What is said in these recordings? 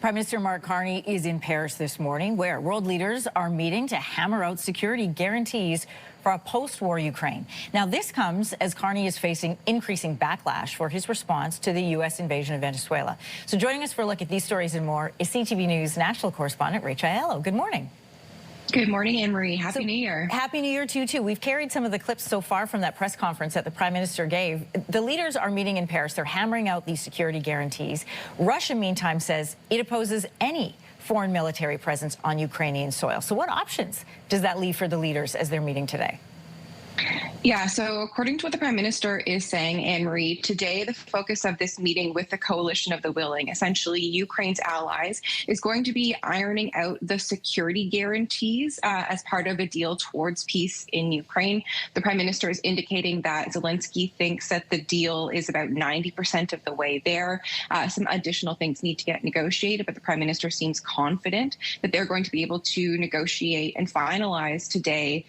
Prime Minister Mark Carney is in Paris this morning, where world leaders are meeting to hammer out security guarantees for a post-war Ukraine. Now, this comes as Carney is facing increasing backlash for his response to the U.S. invasion of Venezuela. So joining us for a look at these stories and more is CTV News national correspondent Rachel Aiello. Good morning. Good morning, Anne-Marie. Happy New Year. Happy New Year to you, too. We've carried some of the clips so far from that press conference that the Prime Minister gave. The leaders are meeting in Paris. They're hammering out these security guarantees. Russia, meantime, says it opposes any foreign military presence on Ukrainian soil. So what options does that leave for the leaders as they're meeting today? Yeah, so according to what the Prime Minister is saying, Anne-Marie, today the focus of this meeting with the coalition of the willing, essentially Ukraine's allies, is going to be ironing out the security guarantees as part of a deal towards peace in Ukraine. The Prime Minister is indicating that Zelensky thinks that the deal is about 90% of the way there. Some additional things need to get negotiated, but the Prime Minister seems confident that they're going to be able to negotiate and finalize today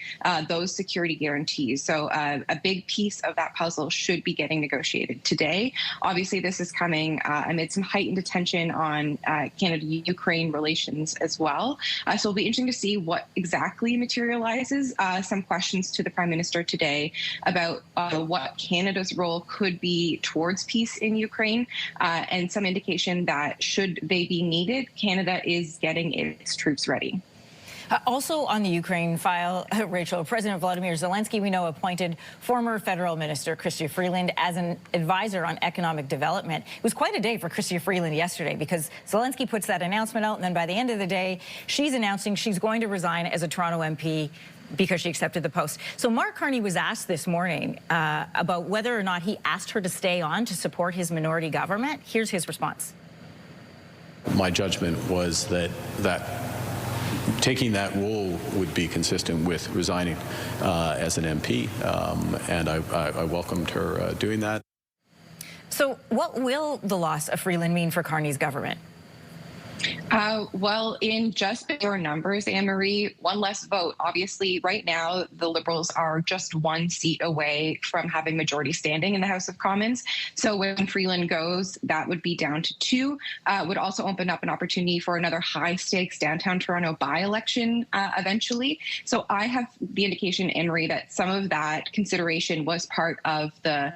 those security guarantees. So a big piece of that puzzle should be getting negotiated today. Obviously, this is coming amid some heightened attention on Canada-Ukraine relations as well. So it'll be interesting to see what exactly materializes. Some questions to the Prime Minister today about what Canada's role could be towards peace in Ukraine, and some indication that should they be needed, Canada is getting its troops ready. Also on the Ukraine file, Rachel, President Volodymyr Zelensky, we know, appointed former federal minister Chrystia Freeland as an advisor on economic development. It was quite a day for Chrystia Freeland yesterday because Zelensky puts that announcement out, and then by the end of the day, she's announcing she's going to resign as a Toronto MP because she accepted the post. So Mark Carney was asked this morning about whether or not he asked her to stay on to support his minority government. Here's his response. My judgment was that taking that role would be consistent with resigning as an MP, and I welcomed her doing that. So what will the loss of Freeland mean for Carney's government? Well, in just bigger numbers, Anne-Marie, one less vote. Obviously, right now, the Liberals are just one seat away from having majority standing in the House of Commons. So when Freeland goes, that would be down to 2. Would also open up an opportunity for another high-stakes downtown Toronto by-election eventually. So I have the indication, Anne-Marie, that some of that consideration was part of the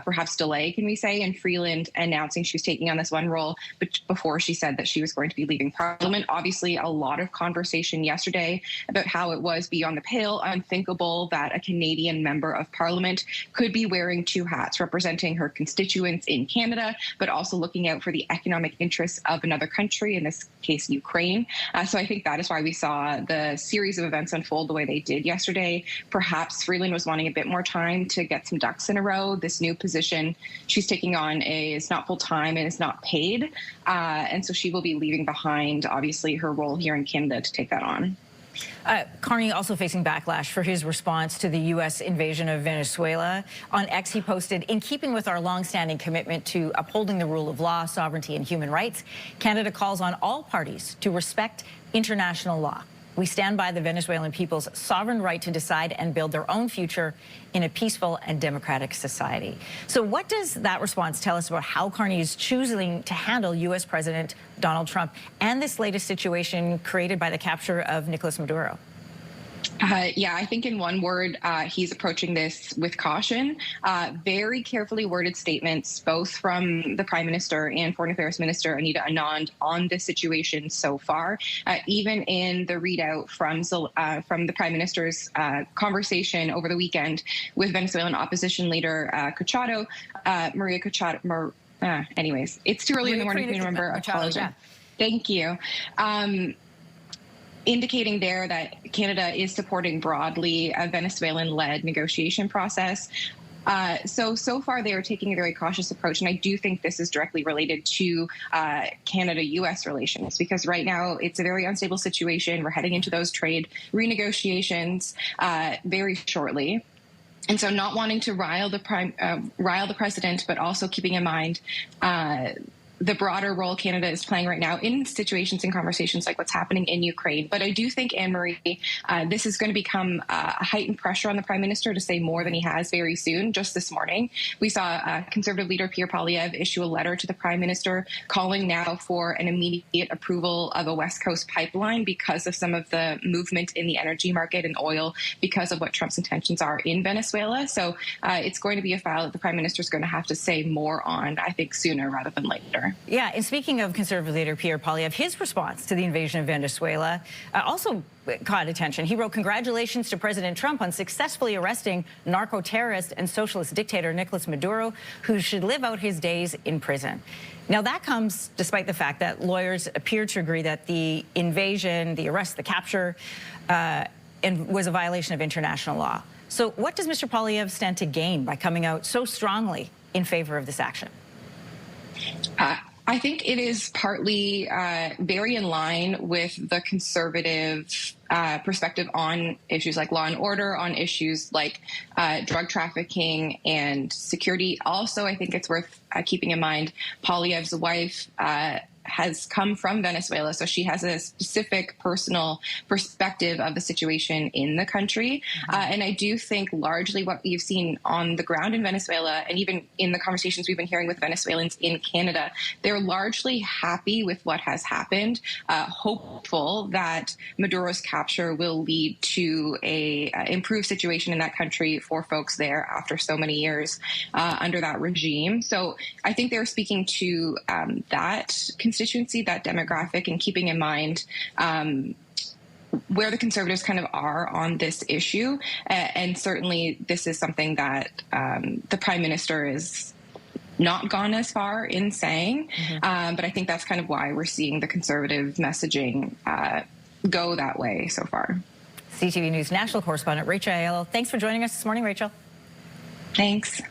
perhaps delay, can we say, in Freeland announcing she was taking on this one role, but before she said that she was going to be leaving Parliament. Obviously, a lot of conversation yesterday about how it was beyond the pale unthinkable that a Canadian member of Parliament could be wearing 2 hats, representing her constituents in Canada, but also looking out for the economic interests of another country, in this case, Ukraine. So I think that is why we saw the series of events unfold the way they did yesterday. Perhaps Freeland was wanting a bit more time to get some ducks in a row. This new position she's taking on is not full-time and is not paid, and so she will be leaving behind, obviously, her role here in Canada to take that on. Carney also facing backlash for his response to the U.S. invasion of Venezuela. On X, he posted, "In keeping with our longstanding commitment to upholding the rule of law, sovereignty, and human rights, Canada calls on all parties to respect international law. We stand by the Venezuelan people's sovereign right to decide and build their own future in a peaceful and democratic society." So what does that response tell us about how Carney is choosing to handle U.S. President Donald Trump and this latest situation created by the capture of Nicolas Maduro? Yeah, I think in one word, he's approaching this with caution. Very carefully worded statements, both from the Prime Minister and Foreign Affairs Minister Anita Anand on this situation so far. Even in the readout from the Prime Minister's conversation over the weekend with Venezuelan opposition leader Maria Cachado. Anyways, it's too early in the morning for me to remember. Apologize. Yeah. Thank you. Indicating there that Canada is supporting broadly a Venezuelan-led negotiation process. So far, they are taking a very cautious approach, and I do think this is directly related to Canada-U.S. relations, because right now it's a very unstable situation. We're heading into those trade renegotiations very shortly. And so not wanting to rile the president, but also keeping in mind the broader role Canada is playing right now in situations and conversations like what's happening in Ukraine. But I do think, Anne-Marie, this is going to become a heightened pressure on the Prime Minister to say more than he has very soon. Just this morning, we saw Conservative leader Pierre Poilievre issue a letter to the Prime Minister calling now for an immediate approval of a West Coast pipeline because of some of the movement in the energy market and oil because of what Trump's intentions are in Venezuela. So it's going to be a file that the Prime Minister is going to have to say more on, I think, sooner rather than later. Yeah, and speaking of Conservative leader Pierre Poilievre, his response to the invasion of Venezuela also caught attention. He wrote, "Congratulations to President Trump on successfully arresting narco-terrorist and socialist dictator Nicolas Maduro, who should live out his days in prison." Now, that comes despite the fact that lawyers appear to agree that the invasion, the arrest, the capture, was a violation of international law. So what does Mr. Poilievre stand to gain by coming out so strongly in favor of this action? I think it is partly very in line with the Conservative perspective on issues like law and order, on issues like drug trafficking and security. Also, I think it's worth keeping in mind Poilievre's wife has come from Venezuela, so she has a specific personal perspective of the situation in the country. And I do think largely what we've seen on the ground in Venezuela, and even in the conversations we've been hearing with Venezuelans in Canada, they're largely happy with what has happened, hopeful that Maduro's capture will lead to a improved situation in that country for folks there after so many years under that regime. So I think they're speaking to that constituency, that demographic, and keeping in mind where the Conservatives kind of are on this issue. And certainly this is something that the Prime Minister is not gone as far in saying. But I think that's kind of why we're seeing the Conservative messaging go that way so far. CTV News national correspondent Rachel Aiello, thanks for joining us this morning, Rachel. Thanks.